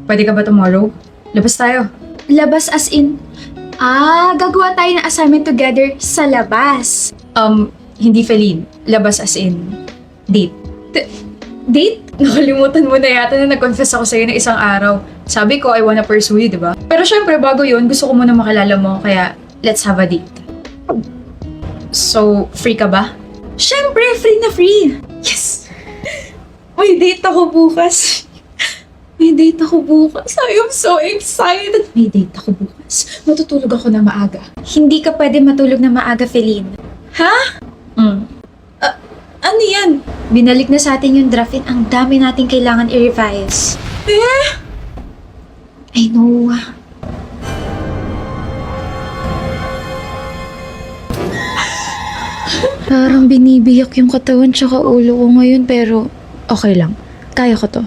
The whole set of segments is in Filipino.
Pwede ka ba tomorrow? Labas tayo. Labas as in, gagawa tayo ng assignment together sa labas. Hindi Feline. Labas as in date. Date? Nakalimutan mo na yata na nag-confess ako sa'yo na isang araw. Sabi ko, I wanna pursue you, di ba? Pero syempre, bago yun, gusto ko muna makilala mo, kaya let's have a date. So, free ka ba? Syempre, free na free. Yes! May date ako bukas. May date ako bukas. I am so excited. May date ako bukas. Matutulog ako na maaga. Hindi ka pwede matulog na maaga, Feline. Ha? Ano yan? Binalik na sa atin yung draft. Ang dami nating kailangan i-revise. I know. Parang binibiyak yung katawan tsaka ulo ko ngayon pero okay lang. Kaya ko to.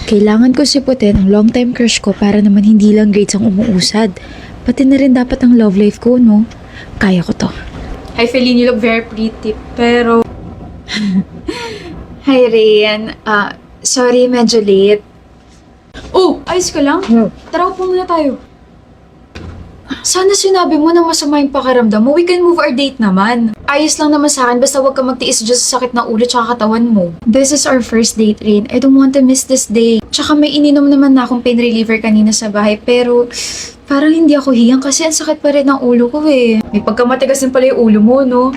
Kailangan ko siputin ang long-time crush ko para naman hindi lang grades ang umuusad. Pati na rin dapat ang love life ko, no? Kaya ko to. Hi, Feline. You look very pretty. Pero, Hi, Rayan. Sorry, medyo late. oh, ayos ka lang? Tara, upo muna tayo. Sana sinabi mo na masama yung pakiramdam mo. We can move our date naman. Ayos lang naman sa akin, basta huwag ka magtiis dyan sa sakit na ulo tsaka katawan mo. This is our first date, Rain. I don't want to miss this day. Tsaka may ininom naman na akong pain reliever kanina sa bahay, pero parang hindi ako hiyang kasi ang sakit pa rin ng ulo ko eh. May pagkamatigas din pala yung ulo mo, no?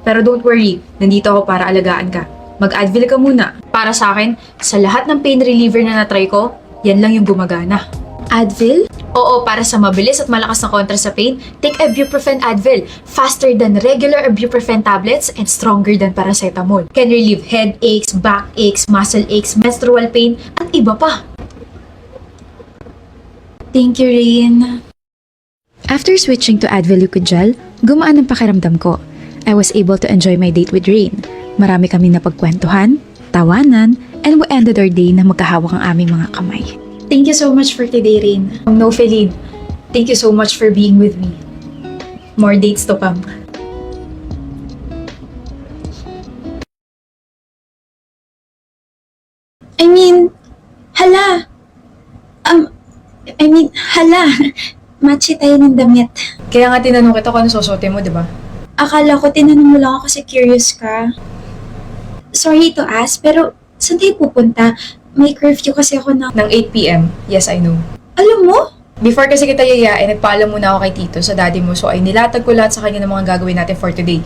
Pero don't worry. Nandito ako para alagaan ka. Mag-Advil ka muna. Para sa akin, sa lahat ng pain reliever na natry ko, yan lang yung gumagana. Advil? Oo, para sa mabilis at malakas na kontra sa pain, take ibuprofen Advil. Faster than regular ibuprofen tablets and stronger than paracetamol. Can relieve headaches, backaches, muscle aches, menstrual pain, at iba pa. Thank you, Rain. After switching to Advil Liquid Gel, gumaan ang pakiramdam ko. I was able to enjoy my date with Rain. Marami kaming napagkwentuhan, tawanan, and we ended our day na magkahawak ang aming mga kamay. Thank you so much for today, Rain. No, Feline. Thank you so much for being with me. More dates to come. Hala! Hala! Matchy tayo ng damit. Kaya nga tinanong kita kung ano susuotin mo, di ba? Akala ko tinanong mo lang ako kasi curious ka. Sorry to ask, pero saan tayo pupunta? May curfew kasi ako ng... Ng 8 p.m. Yes, I know. Alam mo? Before kasi kita yayain, nagpaalam muna ako kay Tito sa daddy mo, so ay nilatag ko lahat sa kanya ng mga gagawin natin for today.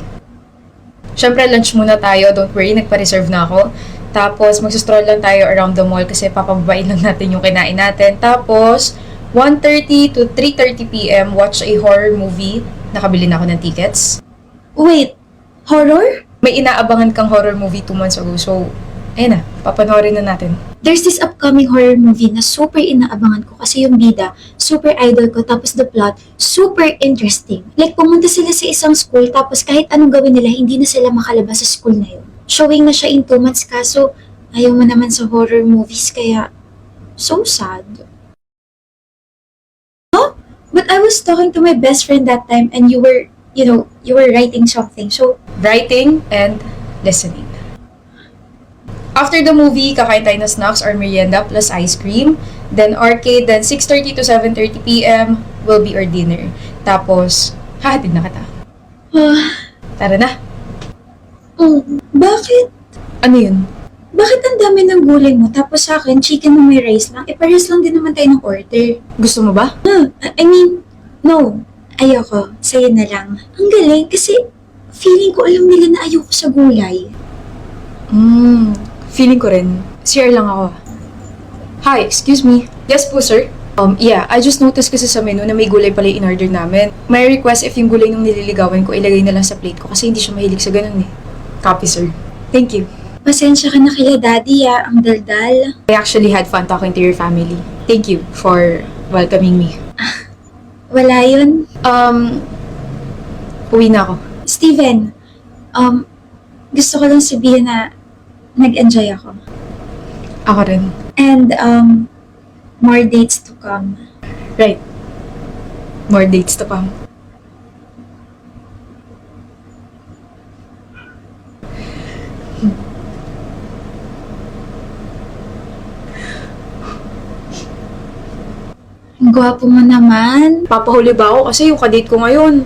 Siyempre, lunch muna tayo. Don't worry, nagpa-reserve na ako. Tapos, magsastroll lang tayo around the mall kasi papababain lang natin yung kinain natin. Tapos, 1:30 to 3:30 p.m. watch a horror movie. Nakabili na ako ng tickets. Wait, horror? May inaabangan kang horror movie 2 months ago, so ayun na, papanoorin na natin. There's this upcoming horror movie na super inaabangan ko kasi yung bida, super idol ko, tapos the plot, super interesting. Like, pumunta sila sa isang school, tapos kahit anong gawin nila, hindi na sila makalabas sa school na yun. Showing na siya in 2 months, kaso ayaw mo naman sa horror movies, kaya so sad. Oh, but I was talking to my best friend that time and you were writing something, so Writing and listening. After the movie, kakain tayo na snacks or merienda plus ice cream. Then arcade, then 6:30 to 7:30 p.m. will be our dinner. Tapos, hahatid na kita. Tara na. Bakit? Ano yun? Bakit ang dami ng gulay mo? Tapos sa akin, chicken na may rice lang. Pares lang din naman tayo ng order. Gusto mo ba? No. Ayoko. Sa'yo na lang. Ang galing kasi feeling ko alam nila na ayoko sa gulay. Feeling ko rin. CR lang ako. Hi, excuse me. Yes po, sir. Yeah, I just noticed kasi sa menu na may gulay pala yung in-order namin. May request if yung gulay nung nililigawan ko, ilagay na lang sa plate ko kasi hindi siya mahilig sa ganun eh. Copy, sir. Thank you. Pasensya ka na kila daddy ang daldal. I actually had fun talking to your family. Thank you for welcoming me. Wala yun. Uwi na ako. Steven, gusto ko lang sabihin na nag-enjoy ako. Ako rin. And, more dates to come. Right. More dates to come. Gwapo mo naman. Papahuli ba ako kasi yung kadate ko ngayon.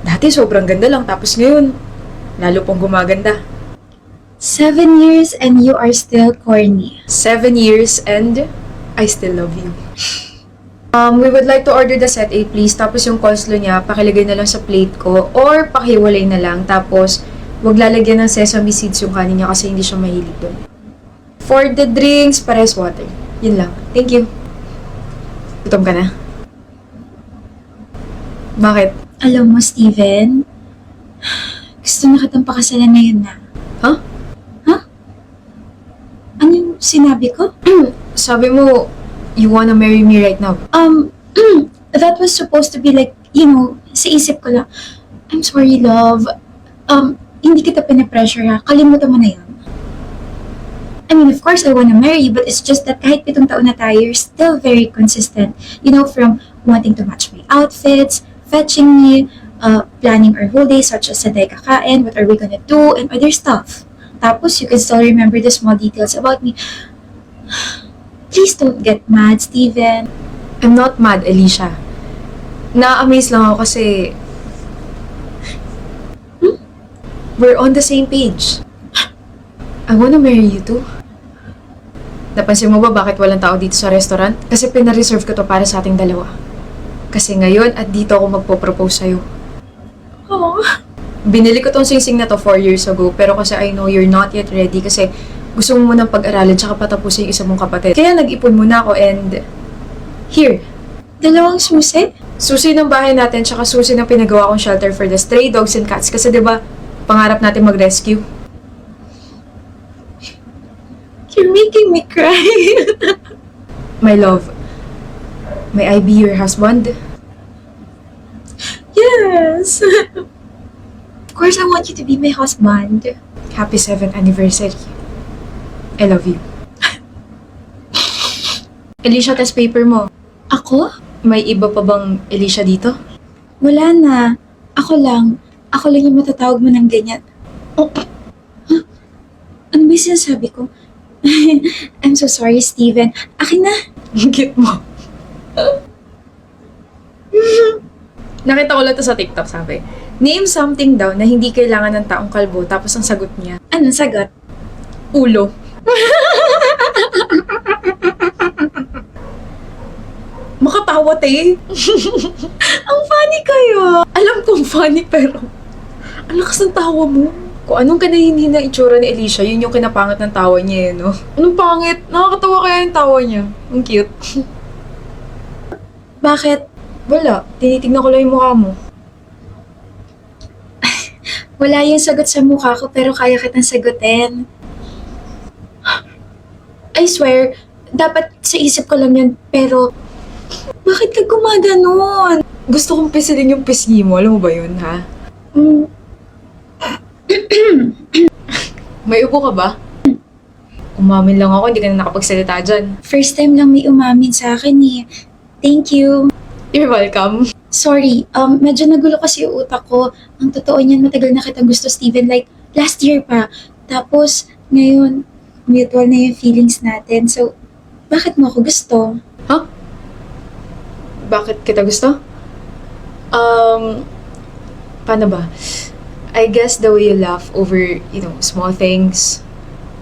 Dati sobrang ganda lang, tapos ngayon, lalo pong gumaganda. 7 years and you are still corny. 7 years and I still love you. We would like to order the set A please. Tapos yung coleslaw niya, pakilagay na lang sa plate ko or pakiwalay na lang. Tapos, wag lalagyan ng sesame seeds yung kanin niya kasi hindi siya mahilig doon. For the drinks, pares water. Yun lang. Thank you. Gutom ka na? Bakit? Alam mo, Steven, gusto na kitang pakasalan ngayon na. Huh? Ano yung sinabi ko? Sabi mo, you wanna marry me right now. That was supposed to be like, you know, sa isip ko lang. I'm sorry, love. Hindi kita pinapressure ha. Kalimutan mo na yun. I mean, of course, I wanna marry you, but it's just that kahit 7 taon na tayo, you're still very consistent. You know, from wanting to match my outfits, fetching me, planning our whole day, such as sa day kakain, what are we gonna do, and other stuff. Tapos, you can still remember the small details about me. Please don't get mad, Steven. I'm not mad, Alicia. Na-amaze lang ako kasi we're on the same page. I wanna marry you too. Napansin mo ba bakit walang tao dito sa restaurant? Kasi pina-reserve ko to para sa ating dalawa. Kasi ngayon at dito ako magpo-propose sa'yo. Oh. Binili ko tong singsing na to 4 years ago, pero kasi I know you're not yet ready kasi gusto mo munang pag-aralin tsaka patapusin yung isa mong kapatid. Kaya nag-ipon muna ako and here, 2 susi? susi ng bahay natin tsaka susi ng pinagawa kong shelter for the stray dogs and cats kasi 'di ba pangarap natin mag-rescue. You're making me cry. My love, may I be your husband? Yes. Of course, I want you to be my husband. Happy 7th anniversary. I love you. Alicia, test paper mo. Ako? May iba pa bang Alicia dito? Wala na. Ako lang. Ako lang yung matatawag mo ng ganyan. Oh. Huh? Ano ba yung sinasabi ko? I'm so sorry, Steven. Akin na. Cute mo. Nakita ko lang to sa TikTok, sabi. Name something daw na hindi kailangan ng taong kalbo, tapos ang sagot niya, Anong sagot? ulo. Makatawa, te. Ang funny kayo. Alam kong funny, pero ang lakas ng tawa mo. Kung anong kanahinhin na itsura ni Alicia, yun yung kinapangat ng tawa niya, no? Anong pangit? Nakakatawa kaya yung tawa niya. Ang cute. Bakit? Wala. Tinitignan ko lang yung mukha mo. Wala yung sagot sa mukha ko pero kaya kitang sagutin. I swear, dapat sa isip ko lang yun pero bakit ka gumaganon? Gusto kong pisilin yung pisngi mo. Alam mo ba yun, ha? Mm, May upo ka ba? Umamin lang ako, hindi ka na nakapagsalita dyan. first time lang may umamin sa akin eh. Thank you. You're welcome. Sorry, medyo nagulo kasi yung utak ko. Ang totoo niyan, matagal na kitang gusto, Steven. Like, last year pa. Tapos, ngayon, mutual na yung feelings natin. So, bakit mo ako gusto? Bakit kita gusto? Paano ba? I guess the way you laugh over, small things.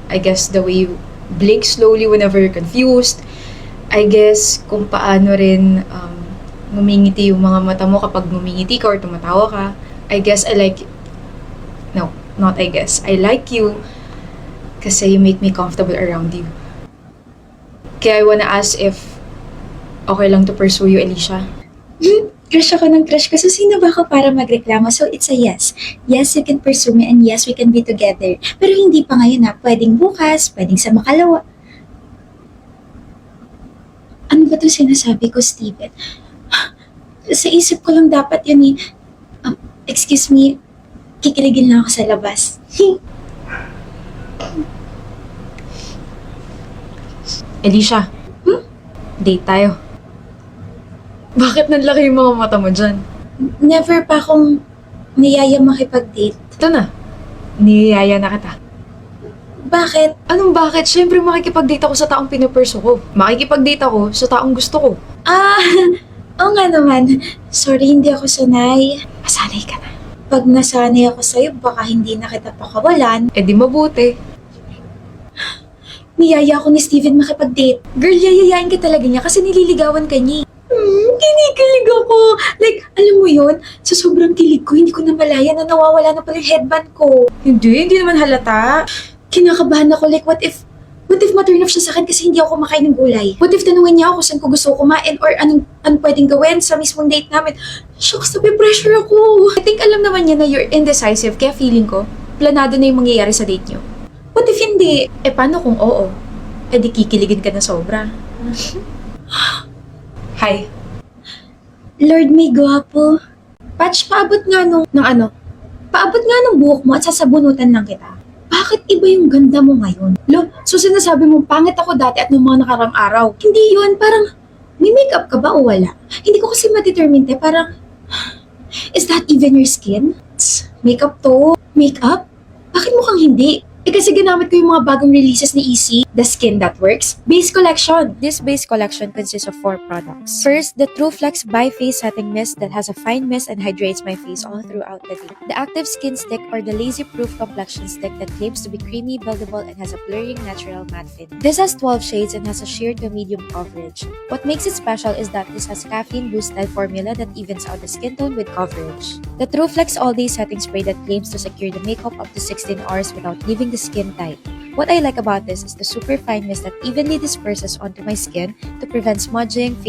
I guess the way you blink slowly whenever you're confused. I guess kung paano rin ngumingiti yung mga mata mo kapag ngumingiti ka or tumatawa ka. I guess I like... No, not I guess. I like you kasi you make me comfortable around you. Kaya I wanna ask if okay lang to pursue you, Alicia. Crush ako ng crush ko. So, sino ba ako para magreklamo? So, it's a yes. Yes, you can pursue me and yes, we can be together. Pero hindi pa ngayon na. Pwedeng bukas, pwedeng sa makalawa. Ano ba ito sinasabi ko, Steven? Sa isip ko lang dapat yun eh. Excuse me, kikiligin lang ako sa labas. Alicia, date tayo. Bakit nanlaki yung mga mata mo dyan? Never pa akong niyaya makipag-date. Ito na, niyaya na kita. Bakit? Anong bakit? Siyempre makikipag-date ako sa taong pinupurso ko. Makikipag-date ako sa taong gusto ko. Ah, oo nga naman. Sorry, hindi ako sanay. Masanay ka na. Pag nasanay ako sa'yo, baka hindi na kita pakawalan. Eh di mabuti. Niyaya ako ni Steven makipag-date. Girl, yayayain ka talaga niya kasi nililigawan ka niya. Kinikilig ako. Like, alam mo yun, sa sobrang kilig ko, hindi ko na malaya na nawawala na pala yung headband ko. Hindi naman halata. Kinakabahan ako, like, what if ma-turn off siya sa akin kasi hindi ako kumakain ng gulay? What if tanungin niya ako kung saan ko gusto kumain or anong pwedeng gawin sa mismong date namin? Shucks, pressure ako. I think alam naman niya na you're indecisive, kaya feeling ko, planado na yung mangyayari sa date niyo. What if hindi? Eh paano kung oo? Eh di kikiligin ka na sobra. Hi. Lord, may gwapo. Patch, paabot nga nung Nang ano? Paabot nga ng buhok mo at sasabunutan lang kita. Bakit iba yung ganda mo ngayon? Lo, so sinasabi mo pangit ako dati at nung mga nakarang araw. Hindi yun, parang may makeup ka ba o wala? Hindi ko kasi ma-determine te, parang is that even your skin? Makeup to. Makeup? Bakit mukhang hindi? Eh kasi ginamit ko yung mga bagong releases ni EC, The Skin That Works, Base Collection. This base collection consists of 4 products. First, the True Flex by Face Setting Mist that has a fine mist and hydrates my face all throughout the day. The Active Skin Stick or the Lazy Proof Complexion Stick that claims to be creamy, buildable, and has a blurring natural matte finish. This has 12 shades and has a sheer to medium coverage. What makes it special is that this has caffeine boost style formula that evens out the skin tone with coverage. The True Flex All Day Setting Spray that claims to secure the makeup up to 16 hours without leaving the skin tight. What I like about this is the super fine mist that evenly disperses onto my skin to prevent smudging,